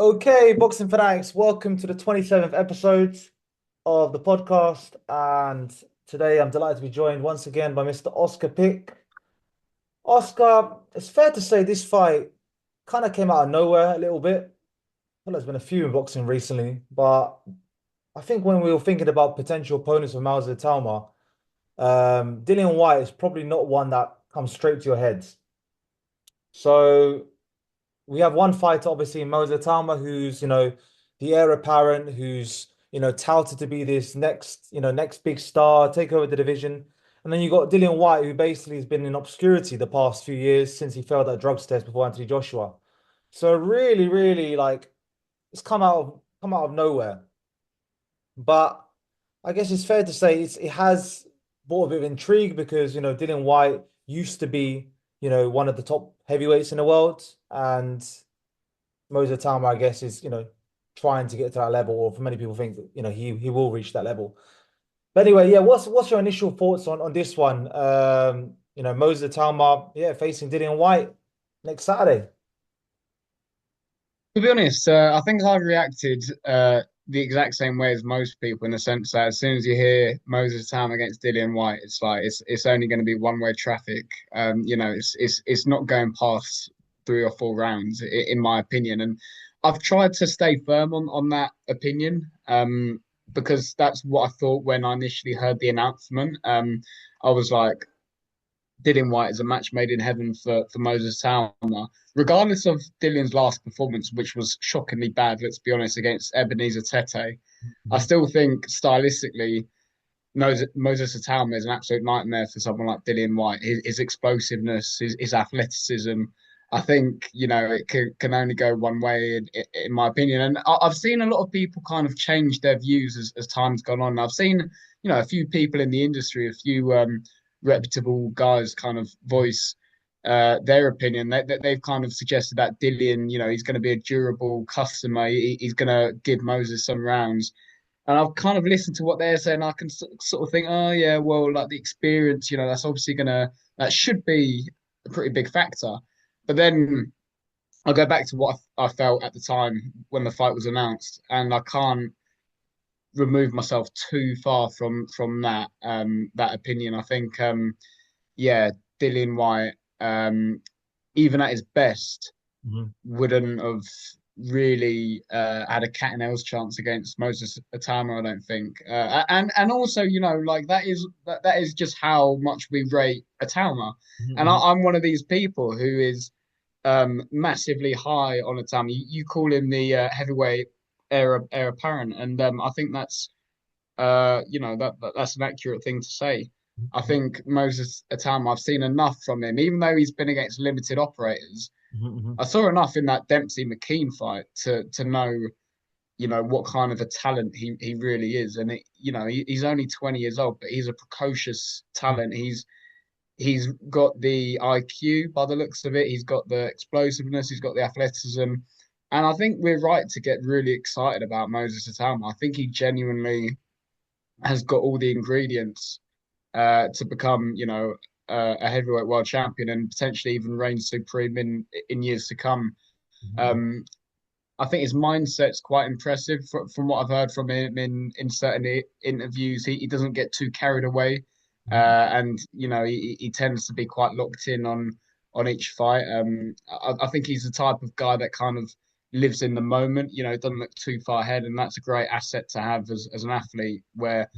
Okay, boxing fanatics, welcome to the 27th episode of the podcast. And today I'm delighted to be joined once again by Mr. Oscar Pick. Oscar, it's fair to say this fight kind of came out of nowhere a little bit. Well, there's been a few in boxing recently, but I think when we were thinking about potential opponents of Mauser Itauma, Dillian Whyte is probably not one that comes straight to your head. So we have one fighter, obviously, in Moses Itauma, who's, the heir apparent, who's, touted to be this next, next big star, take over the division. And then you got Dillian Whyte, who basically has been in obscurity the past few years since he failed that drugs test before Anthony Joshua. So really, really, like, it's come out of nowhere. But I guess it's fair to say it has brought a bit of intrigue because, Dillian Whyte used to be, one of the top heavyweights in the world. And Moza Tama, I guess, is trying to get to that level, or for many people think that he will reach that level. But anyway, yeah, what's your initial thoughts on this one? Moza Tama, yeah, facing Dillian Whyte next Saturday. To be honest, I think I reacted the exact same way as most people in the sense that as soon as you hear Moses Town against Dillian White, it's like it's only going to be one-way traffic. It's not going past three or four rounds, in my opinion. And I've tried to stay firm on that opinion, because that's what I thought when I initially heard the announcement. I was like, Dillian White is a match made in heaven for Moses Salma. Regardless of Dillian's last performance, which was shockingly bad, let's be honest, against Ebenezer Tete, I Mhm. still think stylistically, Moses Atalma is an absolute nightmare for someone like Dillian White. His explosiveness, his athleticism, I think, it can only go one way, in my opinion. And I've seen a lot of people kind of change their views as time's gone on. I've seen, a few people in the industry, a few reputable guys kind of voice their opinion. They've kind of suggested that Dillian, he's going to be a durable customer. He's going to give Moses some rounds. And I've kind of listened to what they're saying. I can sort of think, oh yeah, well, like the experience, that's obviously that should be a pretty big factor. But then I go back to what I felt at the time when the fight was announced, and I can't remove myself too far from that opinion. I think, yeah, Dillian White, even at his best, Mhm. wouldn't have really had a cat and nails chance against Moses Atama, I don't think. And also, like that is just how much we rate Atama. And Mhm. I'm one of these people who is massively high on Atama. You call him the heavyweight heir apparent, and I think that's an accurate thing to say. I Mhm. think Moses Atama, I've seen enough from him, even though he's been against limited operators. Mhm. I Mhm. saw enough in that Dempsey McKean fight to know, what kind of a talent he really is. And he's only 20 years old, but he's a precocious Mhm. talent. He's got the IQ by the looks of it. He's got the explosiveness. He's got the athleticism. And I think we're right to get really excited about Moses Atama. I think he genuinely has got all the ingredients to become, a heavyweight world champion and potentially even reign supreme in years to come. Mhm. Um, I think his mindset's quite impressive from what I've heard from him in certain interviews. He doesn't get too carried away, Mhm. and he tends to be quite locked in on each fight. I think he's the type of guy that kind of lives in the moment. Doesn't look too far ahead, and that's a great asset to have as an athlete, where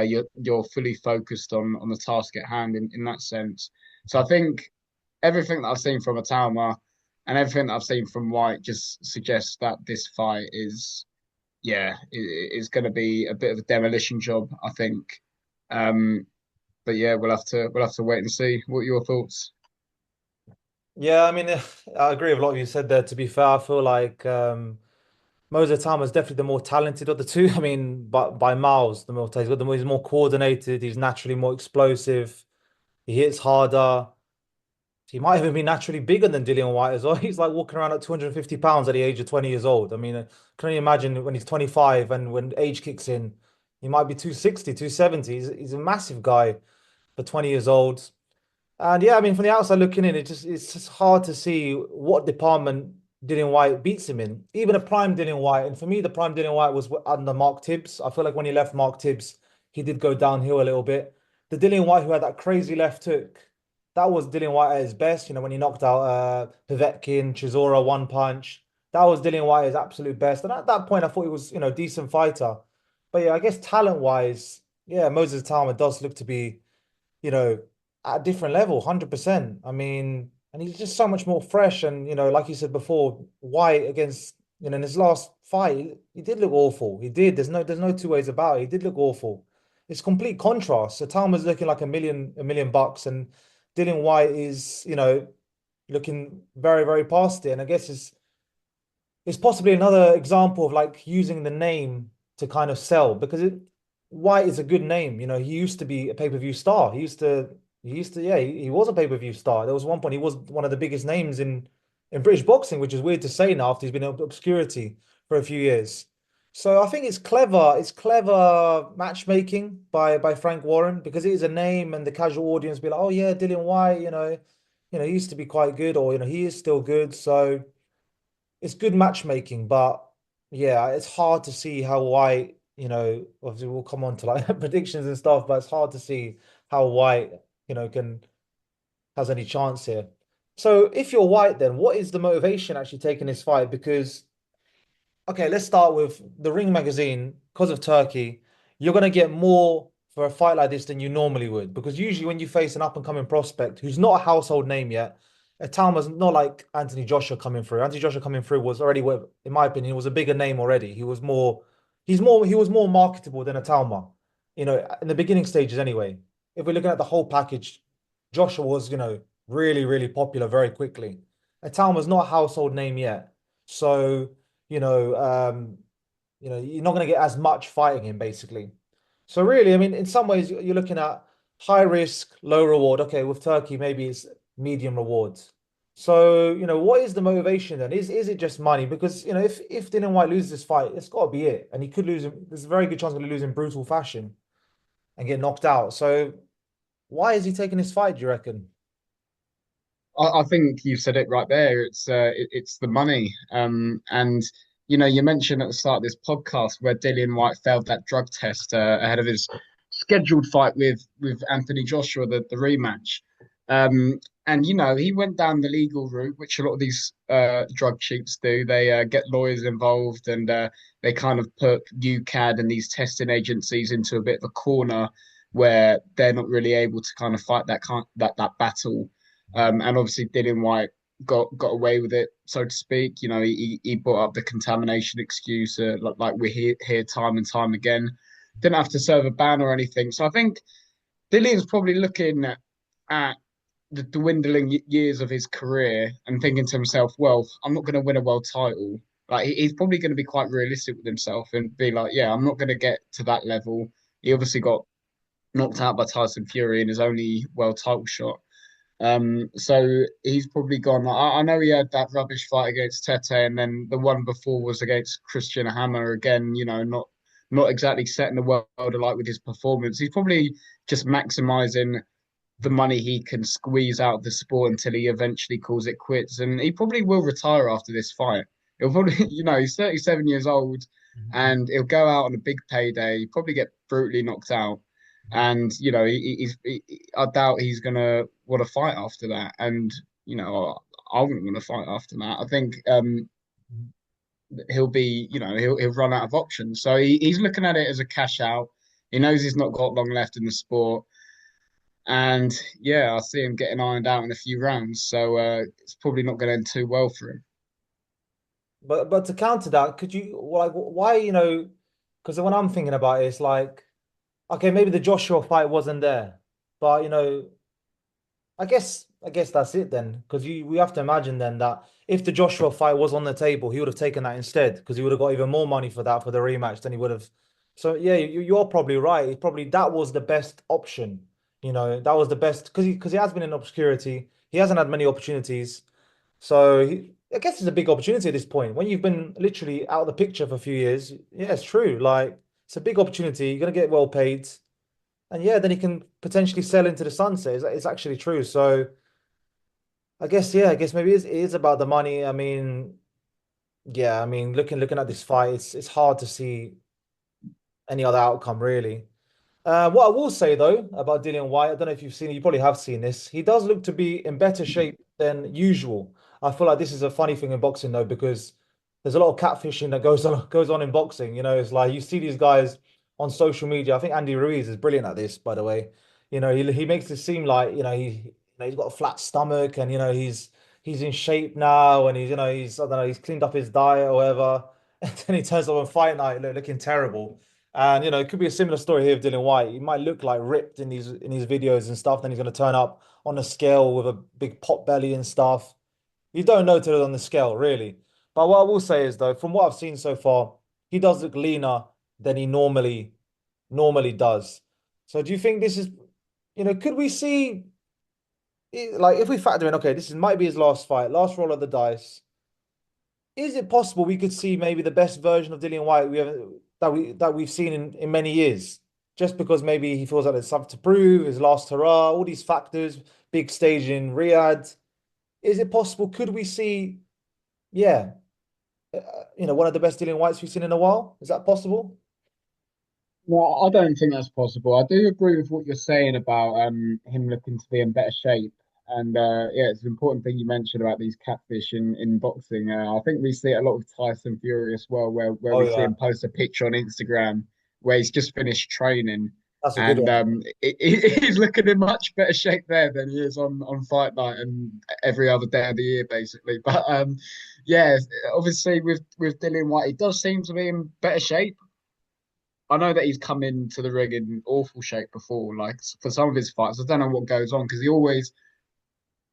you're fully focused on the task at hand in that sense. So I think everything that I've seen from Atama and everything that I've seen from White just suggests that this fight yeah, is going to be a bit of a demolition job, I think. Um, but yeah, we'll have to wait and see. What are your thoughts? Yeah, I mean, I agree with a lot of you said there. To be fair, I feel like Moses Tama is definitely the more talented of the two. I mean, but by miles, the more he's more coordinated. He's naturally more explosive. He hits harder. He might even be naturally bigger than Dillian White as well. He's like walking around at 250 pounds at the age of 20 years old. I mean, can you imagine when he's 25 and when age kicks in, he might be 260, 270. He's a massive guy for 20 years old. And yeah, I mean, from the outside looking in, it's just hard to see what department Dillian Whyte beats him in. Even a prime Dillian Whyte. And for me, the prime Dillian Whyte was under Mark Tibbs. I feel like when he left Mark Tibbs, he did go downhill a little bit. The Dillian Whyte who had that crazy left hook, that was Dillian Whyte at his best. You know, when he knocked out Povetkin, Chisora, one punch. That was Dillian Whyte at his absolute best. And at that point, I thought he was, a decent fighter. But yeah, I guess talent-wise, yeah, Moses Itauma does look to be you know, at a different level, 100%. I mean, and he's just so much more fresh. And, like you said before, White against, in his last fight, he did look awful. He did. There's no two ways about it. He did look awful. It's complete contrast. So Talma's looking like a million bucks, and Dillian White is, looking very, very past it. And I guess it's possibly another example of like using the name to kind of sell because White is a good name. He used to be a pay-per-view star. Yeah, he was a pay-per-view star. There was one point he was one of the biggest names in British boxing, which is weird to say now after he's been in obscurity for a few years. So I think it's clever. It's clever matchmaking by Frank Warren because it is a name and the casual audience be like, oh yeah, Dillian White, he used to be quite good, or he is still good. So it's good matchmaking, but yeah, it's hard to see how White, obviously we'll come on to like predictions and stuff, but it's hard to see how White, can has any chance here. So if you're White, then what is the motivation actually taking this fight? Because okay, let's start with the Ring magazine. Because of Turkey, you're going to get more for a fight like this than you normally would. Because usually, when you face an up and coming prospect who's not a household name yet, a town was not like Anthony Joshua coming through. Anthony Joshua coming through was already, in my opinion, was a bigger name already. He was more marketable than a Talma, in the beginning stages anyway. If we're looking at the whole package, Joshua was, really, really popular very quickly. A Talma's not a household name yet. So you know, you're not going to get as much fighting him basically. So really, I mean, in some ways, you're looking at high risk, low reward. Okay, with Turkey, maybe it's medium rewards. So, what is the motivation then? Is it just money? Because, if Dillian White loses this fight, it's got to be it. And he could lose. There's a very good chance he'll lose in brutal fashion and get knocked out. So, why is he taking this fight, do you reckon? I think you said it right there. It's the money. And you mentioned at the start of this podcast where Dillian White failed that drug test ahead of his scheduled fight with Anthony Joshua, the rematch. And he went down the legal route, which a lot of these drug cheats do. They get lawyers involved, and they kind of put UCAD and these testing agencies into a bit of a corner where they're not really able to kind of fight that battle. And obviously Dillian White got away with it, so to speak. He brought up the contamination excuse, like we hear time and time again. Didn't have to serve a ban or anything. So I think Dillian's probably looking at the dwindling years of his career and thinking to himself, well, I'm not going to win a world title. Like he's probably going to be quite realistic with himself and be like, yeah, I'm not going to get to that level. He obviously got knocked out by Tyson Fury in his only world title shot. So he's probably gone. I know he had that rubbish fight against Tete, and then the one before was against Christian Hammer. Again, not exactly setting the world alight with his performance. He's probably just maximizing the money he can squeeze out of the sport until he eventually calls it quits. And he probably will retire after this fight. He'll probably, he's 37 years old, and he'll go out on a big payday, probably get brutally knocked out. And I doubt he's gonna want to fight after that. And I wouldn't want to fight after that. I think he'll be, he'll run out of options. So he's looking at it as a cash out. He knows he's not got long left in the sport, and yeah, I see him getting ironed out in a few rounds. So it's probably not going to end too well for him. But to counter that, could you like why, because when I'm thinking about it, it's like, okay, maybe the Joshua fight wasn't there, but I guess that's it then, because we have to imagine then that if the Joshua fight was on the table, he would have taken that instead, because he would have got even more money for that for the rematch than he would have. So yeah, you're probably right. It probably that was the best option. That was the best because he has been in obscurity. He hasn't had many opportunities. So I guess it's a big opportunity at this point. When you've been literally out of the picture for a few years, yeah, it's true. Like it's a big opportunity. You're gonna get well paid. And yeah, then he can potentially sell into the sunset. It's actually true. So I guess, yeah, I guess maybe it is about the money. I mean, Yeah, I mean, looking at this fight, it's hard to see any other outcome really. What I will say though about Dillian Whyte, I don't know if you've seen it, you probably have seen this. He does look to be in better shape than usual. I feel like this is a funny thing in boxing though, because there's a lot of catfishing that goes on in boxing. It's like you see these guys on social media. I think Andy Ruiz is brilliant at this, by the way. He makes it seem like he's got a flat stomach and he's in shape now and he's I don't know he's cleaned up his diet or whatever. And then he turns up on fight night looking terrible. And it could be a similar story here with Dylan White. He might look like ripped in these videos and stuff. Then he's going to turn up on a scale with a big pot belly and stuff. You don't know till it's on the scale, really. But what I will say is though, from what I've seen so far, he does look leaner than he normally does. So do you think this is, could we see like if we factor in, okay, might be his last fight, last roll of the dice. Is it possible we could see maybe the best version of Dillian White we've seen in many years? Just because maybe he feels like there's something to prove, his last hurrah, all these factors, big stage in Riyadh. Is it possible? Could we see, yeah, one of the best Dillian Whites we've seen in a while? Is that possible? Well, I don't think that's possible. I do agree with what you're saying about him looking to be in better shape. And yeah, it's an important thing you mentioned about these catfish in boxing. I think we see it a lot with Tyson Fury as well, where Oh we see yeah, him post a picture on Instagram where he's just finished training, that's a good and one. he's looking in much better shape there than he is on fight night and every other day of the year, basically. But yeah, obviously with Dillian White, he does seem to be in better shape. I know that he's come into the ring in awful shape before, like for some of his fights. I don't know what goes on because he always,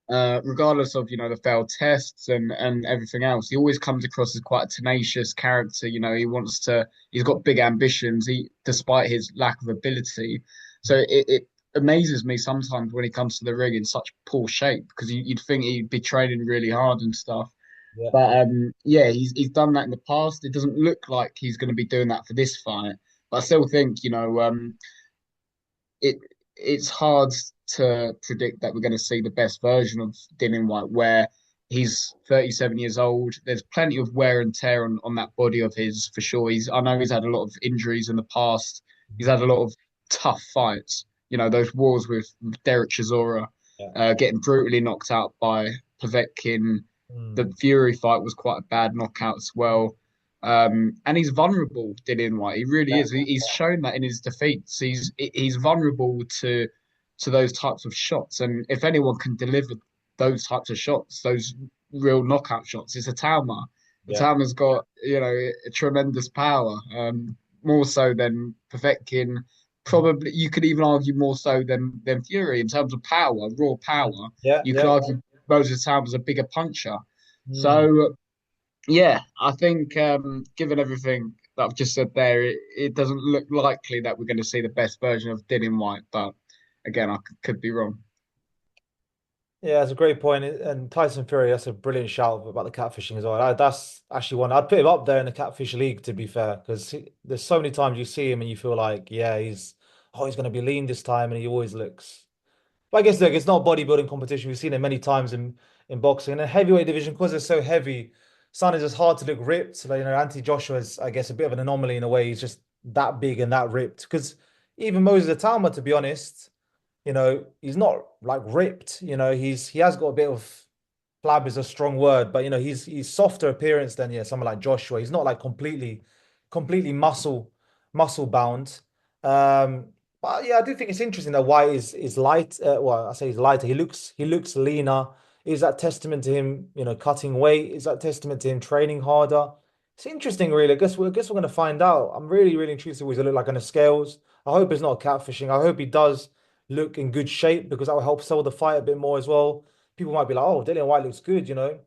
regardless of the failed tests and everything else, he always comes across as quite a tenacious character. He's got big ambitions. Despite his lack of ability, so it amazes me sometimes when he comes to the ring in such poor shape because you'd think he'd be training really hard and stuff. Yeah, But yeah, he's done that in the past. It doesn't look like he's going to be doing that for this fight. But I still think, it it's hard to predict that we're going to see the best version of Dillian White, where he's 37 years old. There's plenty of wear and tear on that body of his for sure. I know he's had a lot of injuries in the past. He's had a lot of tough fights. Those wars with Derek Chisora, yeah. getting brutally knocked out by Povetkin. The Mm. Fury fight was quite a bad knockout as well. And he's vulnerable, Dillian White. He really Yeah, is. He's shown that in his defeats. He's vulnerable to those types of shots. And if anyone can deliver those types of shots, those real knockout shots, it's Itauma. yeah, Itauma's got a tremendous power, more so than Povetkin. mhm, Probably you could even argue more so than Fury in terms of power, raw power. yeah, You could yeah. argue Moses Itauma's a bigger puncher. Mm. So yeah, I think given everything that I've just said there, it doesn't look likely that we're going to see the best version of Dillian White. But again, I could be wrong. Yeah, that's a great point. And Tyson Fury, that's a brilliant shout about the catfishing as well. That's actually one I'd put him up there in the catfish league, to be fair, because there's so many times you see him and you feel like, yeah, he's going to be lean this time, and he always looks. But I guess look, it's not a bodybuilding competition. We've seen it many times in boxing. And the heavyweight division, because it's so heavy, sometimes it's hard to look ripped. Like, Anthony Joshua is, I guess, a bit of an anomaly in a way. He's just that big and that ripped. Because even Moses Itauma, to be honest, he's not like ripped. He has got a bit of flab is a strong word, but he's softer appearance than someone like Joshua. He's not like completely muscle bound. Um, but yeah, I do think it's interesting that White is light. Well, I say he's lighter. He looks leaner. Is that testament to him, cutting weight? Is that testament to him training harder? It's interesting, really. I guess we're going to find out. I'm really, really intrigued to see what he look like on the scales. I hope it's not catfishing. I hope he does look in good shape because that will help sell the fight a bit more as well. People might be like, "Oh, Dillian White looks good." And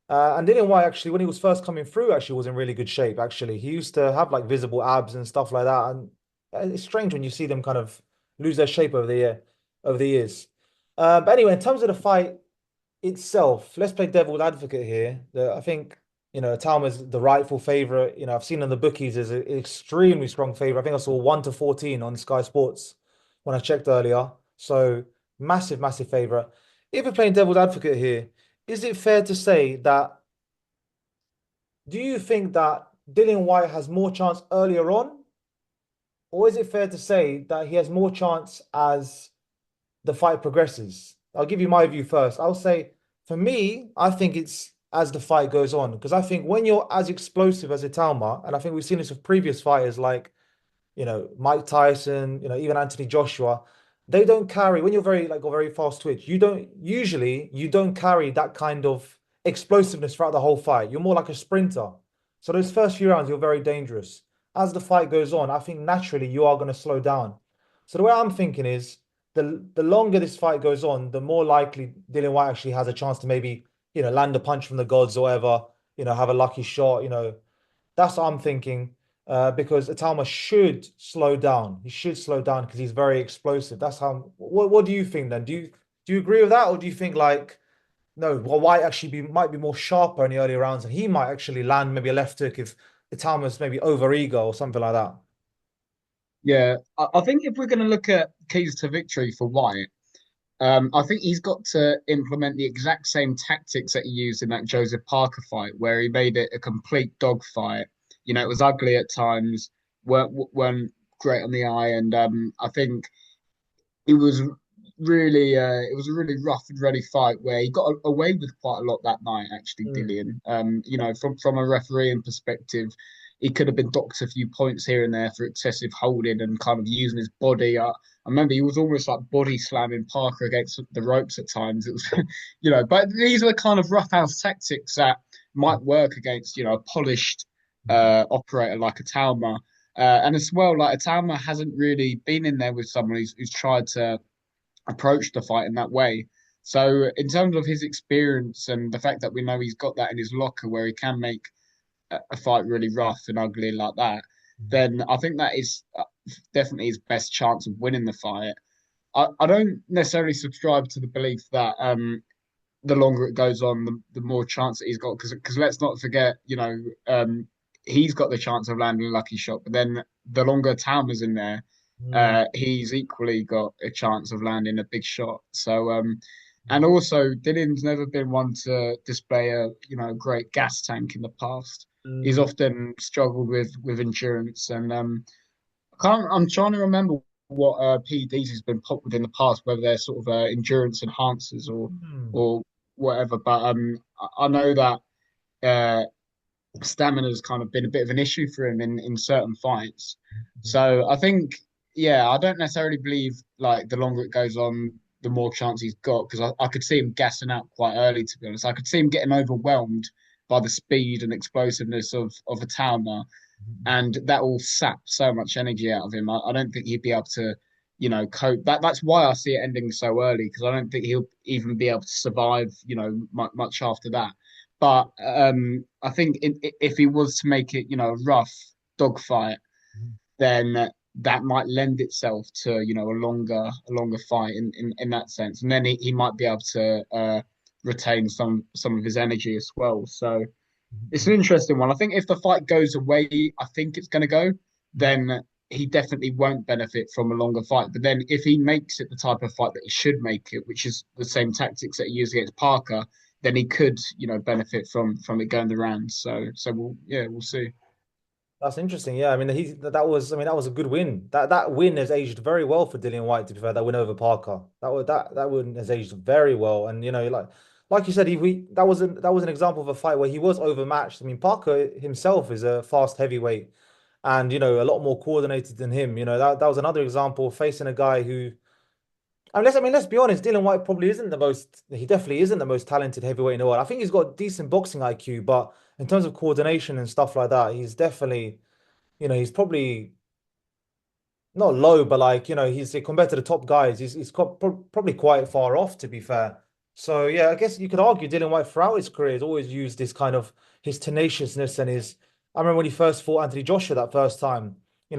Dillian White actually, when he was first coming through, actually was in really good shape. Actually, he used to have like visible abs and stuff like that. And it's strange when you see them kind of lose their shape over the years. But anyway, in terms of the fight itself, let's play devil's advocate here. I think Tauma's the rightful favorite. I've seen on the bookies as an extremely strong favorite. I think I saw 1-14 on Sky Sports when I checked earlier. So massive, massive favorite. If we're playing devil's advocate here, is it fair to say that do you think that Dillian Whyte has more chance earlier on, or is it fair to say that he has more chance as the fight progresses? I'll give you my view first. I'll say for me, I think it's as the fight goes on because I think when you're as explosive as Itauma, and I think we've seen this with previous fighters like Mike Tyson, even Anthony Joshua, they don't carry when you're very like a very fast twitch, you don't carry that kind of explosiveness throughout the whole fight. You're more like a sprinter. So those first few rounds, you're very dangerous. As the fight goes on, I think naturally you are going to slow down. So the way I'm thinking is the longer this fight goes on, the more likely Dillian White actually has a chance to maybe, land a punch from the gods or whatever, have a lucky shot, that's what I'm thinking. Because Itauma should slow down. He should slow down because he's very explosive. That's how. What do you think then? Do you agree with that, or do you think like no? Well, White actually might be more sharper in the early rounds, and he might actually land maybe a left hook if Itauma's maybe over ego or something like that. Yeah, I think if we're going to look at keys to victory for White, I think he's got to implement the exact same tactics that he used in that Joseph Parker fight, where he made it a complete dogfight. It was ugly at times, weren't great on the eye, and I think it was it was a really rough and ready fight where he got away with quite a lot that night, actually, Mm, Dillian. From a refereeing perspective, he could have been docked a few points here and there for excessive holding and kind of using his body. I remember he was almost like body slamming Parker against the ropes at times. It was, but these are the kind of roughhouse tactics that might work against, a polished operator like a Talma. And as well, like Itauma hasn't really been in there with someone who's tried to approach the fight in that way. So, in terms of his experience and the fact that we know he's got that in his locker where he can make a fight really rough and ugly like that, then I think that is definitely his best chance of winning the fight. I don't necessarily subscribe to the belief that the longer it goes on, the more chance that he's got. Because let's not forget, he's got the chance of landing a lucky shot, but then the longer Tauma's in there, mm, he's equally got a chance of landing a big shot. So, and also Dillian's never been one to display a great gas tank in the past. He's mm, often struggled with endurance, and I'm trying to remember what PEDs he's been popped with in the past, whether they're sort of endurance enhancers mm, or whatever. But I know that uh, stamina's kind of been a bit of an issue for him in certain fights. So I think, yeah, I don't necessarily believe like the longer it goes on, the more chance he's got because I could see him gassing out quite early. To be honest, I could see him getting overwhelmed by the speed and explosiveness of a Talma, and that will sap so much energy out of him. I don't think he'd be able to, cope. That's why I see it ending so early because I don't think he'll even be able to survive, much after that. But I think if he was to make it, a rough dogfight, then that might lend itself to, a longer fight in that sense, and then he might be able to retain some of his energy as well. So it's an interesting one. I think if the fight goes away, I think it's going to go, then he definitely won't benefit from a longer fight. But then if he makes it the type of fight that he should make it, which is the same tactics that he used against Parker, then he could, benefit from it going the rounds. So we'll see. That's interesting. Yeah, I mean, that was a good win. That win has aged very well for Dillian White. To be fair, that win over Parker, that win has aged very well. And like you said, that was an example of a fight where he was overmatched. I mean, Parker himself is a fast heavyweight, and a lot more coordinated than him. That was another example of facing a guy who. Let's be honest, Dillian White probably isn't the most, he definitely isn't the most talented heavyweight in the world. I think he's got decent boxing IQ, but in terms of coordination and stuff like that, he's definitely, he's probably not low, but like, he's compared to the top guys, probably quite far off, to be fair. So, yeah, I guess you could argue Dillian White throughout his career has always used this kind of his tenaciousness and his. I remember when he first fought Anthony Joshua that first time,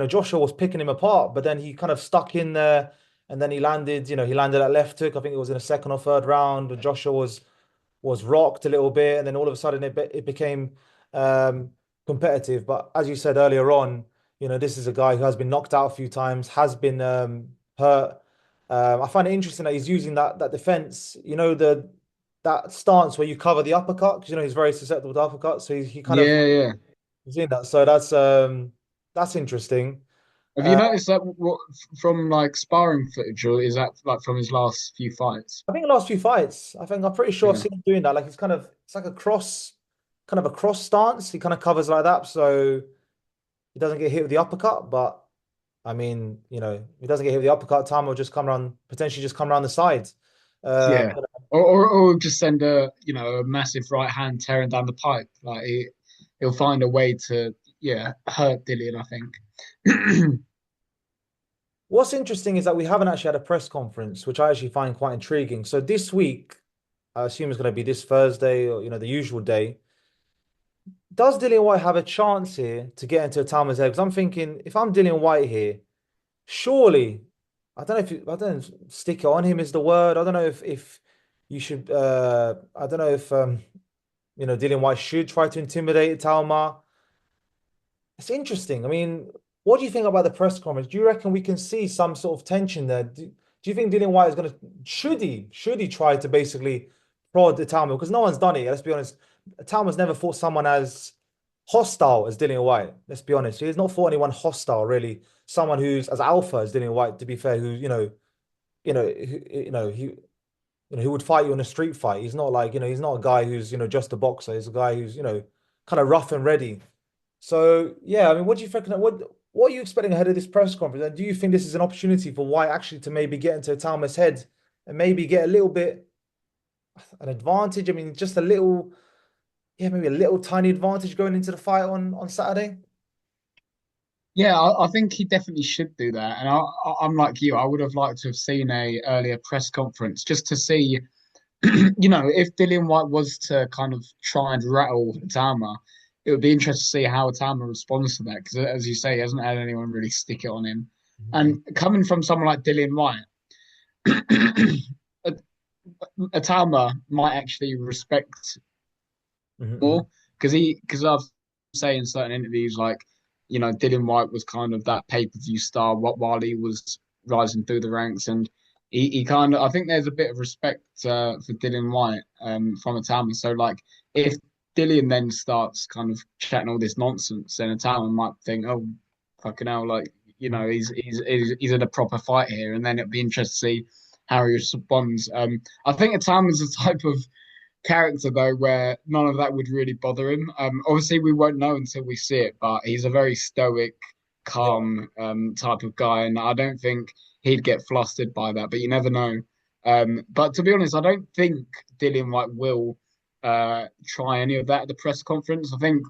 Joshua was picking him apart, but then he kind of stuck in there and then he landed that left hook. I think it was in the second or third round. And Joshua was rocked a little bit, and then all of a sudden it became um, competitive. But as you said earlier on, this is a guy who has been knocked out a few times, has been hurt. I find it interesting that he's using that defense. that stance where you cover the uppercut because he's very susceptible to uppercut. So he kind of Yeah, yeah. he's in that. So that's interesting. Have you Uh, noticed that from like sparring footage, or is that like from his last few fights? I think the last few fights, I'm pretty sure I've Yeah. seen him doing that. Like it's like a cross, kind of a cross stance. He kind of covers like that, so he doesn't get hit with the uppercut. But I mean, if he doesn't get hit with the uppercut, time will just come around, potentially just come around the sides. Yeah. But Or just send a massive right hand tearing down the pipe. Like he'll find a way to hurt Dillian, I think. what's interesting is that we haven't actually had a press conference, which I actually find quite intriguing. So this week, I assume it's going to be this Thursday or the usual day. Does Dillian White have a chance here to get into Itauma's head? Because I'm thinking, if I'm Dillian White here, surely, I don't know I don't know if stick it on him is the word. I don't know if you should. I don't know if Dillian White should try to intimidate Itauma. It's interesting. I mean, what do you think about the press conference? Do you reckon we can see some sort of tension there? Do you think Dillian White is going to should he try to basically prod Itauma? Because no one's done it. Let's be honest. Itauma's never fought someone as hostile as Dillian White. Let's be honest. He's not fought anyone hostile, really. Someone who's as alpha as Dillian White, to be fair, who, who would fight you in a street fight. He's not like, he's not a guy who's, just a boxer. He's a guy who's, kind of rough and ready. So yeah, I mean, what do you reckon? What are you expecting ahead of this press conference? And do you think this is an opportunity for White actually to maybe get into Tauma's head and maybe get a little bit an advantage? I mean, just a little, yeah, maybe a little tiny advantage going into the fight on Saturday. Yeah, I think he definitely should do that. And I'm like you, I would have liked to have seen a earlier press conference just to see, if Dillian White was to kind of try and rattle Itauma, it would be interesting to see how Itauma responds to that. Because as you say, he hasn't had anyone really stick it on him. Mhm. And coming from someone like Dillian White, Itauma might actually respect Mhm. more because I've say in certain interviews like Dylan White was kind of that pay-per-view star while he was rising through the ranks, and he kind of I think there's a bit of respect for Dylan White from Itama. So like if Dillian then starts kind of chatting all this nonsense, then Itama might think, oh fucking hell, like Mhm. he's in a proper fight here, and then it'd be interesting to see how he responds. I think Itama's the type of character though where none of that would really bother him. Obviously we won't know until we see it, but he's a very stoic, Yeah. calm type of guy, and I don't think he'd get flustered by that. But you never know. But to be honest, I don't think Dillian White will try any of that at the press conference. I think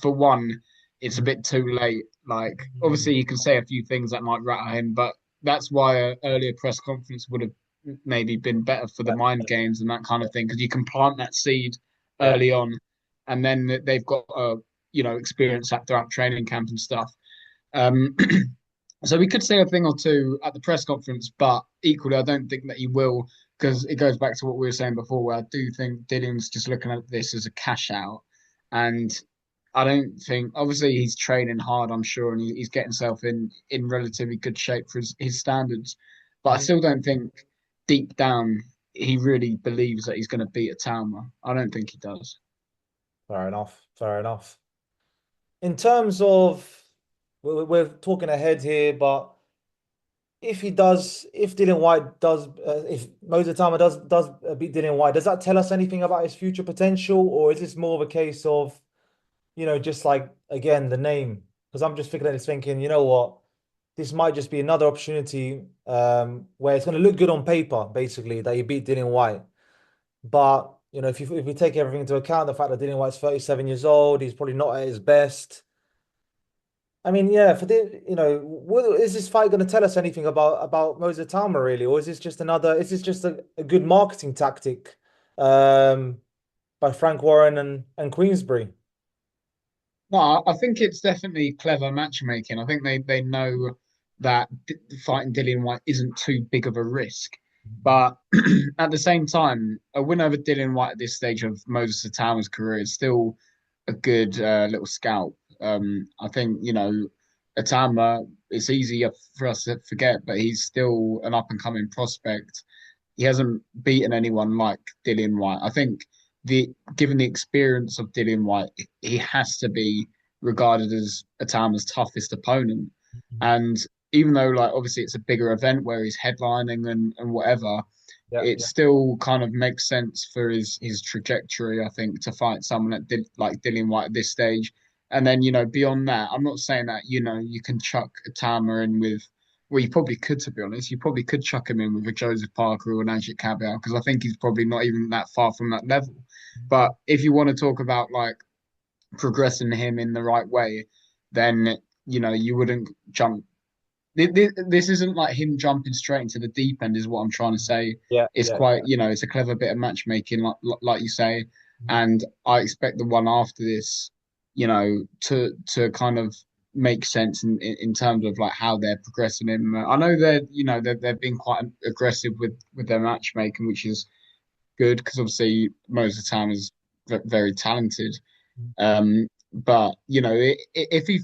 for one, it's a Mhm. bit too late. Like Mhm. obviously he can say a few things that might rattle him, but that's why an earlier press conference would have maybe been better for the mind games and that kind of thing because you can plant that seed Yeah. early on, and then they've got experience that throughout training camp and stuff. Um, so we could say a thing or two at the press conference, but equally, I don't think that he will because it goes back to what we were saying before, where I do think Dillian's just looking at this as a cash out, and I don't think obviously he's training hard, I'm sure, and he's getting himself in relatively good shape for his standards. But I Mhm. still don't think deep down he really believes that he's going to beat a Talma. I don't think he does. Fair enough. Fair enough. In terms of, we're talking ahead here, but if Dillian White does, if Moses Tama does beat Dillian White, does that tell us anything about his future potential, or is this more of a case of, just like again the name? Because I'm just thinking, you know what, this might just be another opportunity where it's going to look good on paper, basically, that he beat Dillian White. But if we take everything into account, the fact that Dillian White's 37 years old, he's probably not at his best. I mean, yeah, for the is this fight going to tell us anything about Moses Talma really, or is this just another? Is this just a good marketing tactic um, by Frank Warren and Queensbury? No, I think it's definitely clever matchmaking. I think they know that fighting Dillian White isn't too big of a risk. But at the same time, a win over Dillian White at this stage of Moses Atama's career is still a good little scalp. I think, Atama, it's easier for us to forget, but he's still an up and coming prospect. he hasn't beaten anyone like Dillian Whyte. I think the given the experience of Dillian Whyte, he has to be regarded as Itauma's toughest opponent. And even though like obviously it's a bigger event where he's headlining and whatever, Yeah, it yeah. still kind of makes sense for his trajectory, I think, to fight someone that did like Dillian Whyte at this stage. And then, beyond that, I'm not saying that, you can chuck a Tama in with, well, you probably could, to be honest. You probably could chuck him in with a Joseph Parker or an Ajit Cabell, because I think he's probably not even that far from that level. But if you want to talk about like progressing him in the right way, then, you wouldn't jump this isn't like him jumping straight into the deep end, is what I'm trying to say. Yeah, It's yeah, quite, it's a clever bit of matchmaking, like you say, yeah. and I expect the one after this, to kind of make sense in terms of like how they're progressing him. I know they've been quite aggressive with their matchmaking, which is good because obviously most of the time is very talented. But if he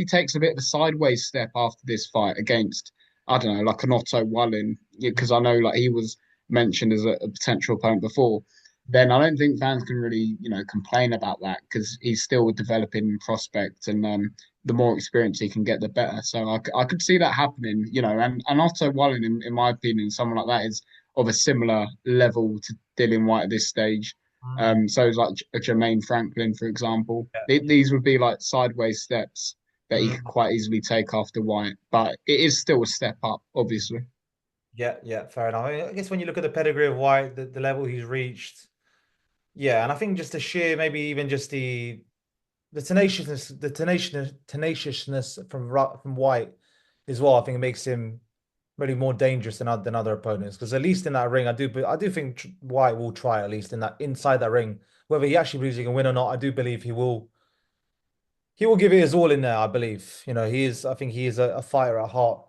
takes a bit of a sideways step after this fight against, I don't know, like an Otto Wallin, because I know like he was mentioned as a potential opponent before, then I don't think fans can really, complain about that because he's still a developing prospect, and the more experience he can get, the better. So I could see that happening, and Otto Wallin, in my opinion, someone like that is of a similar level to Dillian White at this stage. Mm. So it's like a Jermaine Franklin, for example. Yeah. These would be like sideways steps that he could Mm. quite easily take after White, but it is still a step up, obviously. Yeah, yeah, fair enough. I mean, I guess when you look at the pedigree of White, the level he's reached, yeah, and I think just the sheer, maybe even just the tenaciousness from White as well. I think it makes him really more dangerous than other opponents. Because at least in that ring, I do think White will try at least in that inside that ring. Whether he actually believes he can win or not, I do believe he will. He will give it his all in there. I believe. He is. I think he is a fighter at heart.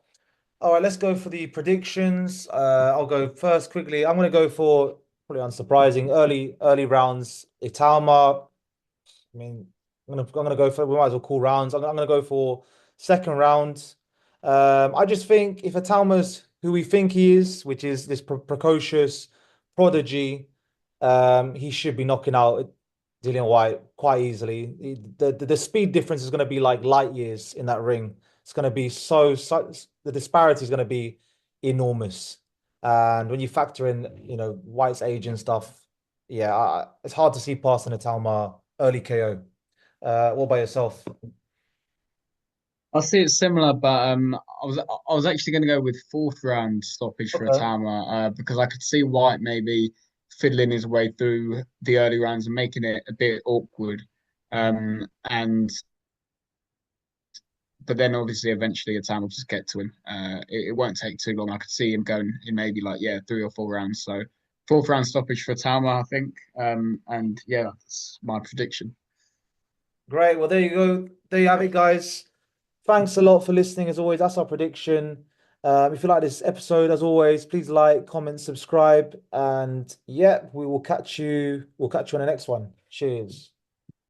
All right, let's go for the predictions. I'll go first quickly. I'm going to go for probably unsurprising early rounds. Itauma. I mean, I'm gonna go for, we might as well call rounds. I'm gonna go for second round. I just think if Atauma's who we think he is, which is this precocious prodigy, he should be knocking out Dillian Whyte quite easily. The speed difference is going to be like light years in that ring. It's going to be so the disparity is going to be enormous. And when you factor in, White's age and stuff, yeah, it's hard to see past an Itauma early KO. What about yourself? I see it similar, but I was actually going to go with fourth round stoppage for Okay. Atama, because I could see White maybe fiddling his way through the early rounds and making it a bit awkward. And but then obviously eventually Atama will just get to him. It won't take too long. I could see him going in maybe like, yeah, 3 or 4 rounds. So fourth round stoppage for Atama, I think. And yeah, that's my prediction. Great. Well, there you go. There you have it, guys. Thanks a lot for listening. As always, that's our prediction. If you like this episode, as always, please like, comment, subscribe, and yeah, we will catch you. We'll catch you on the next one. Cheers.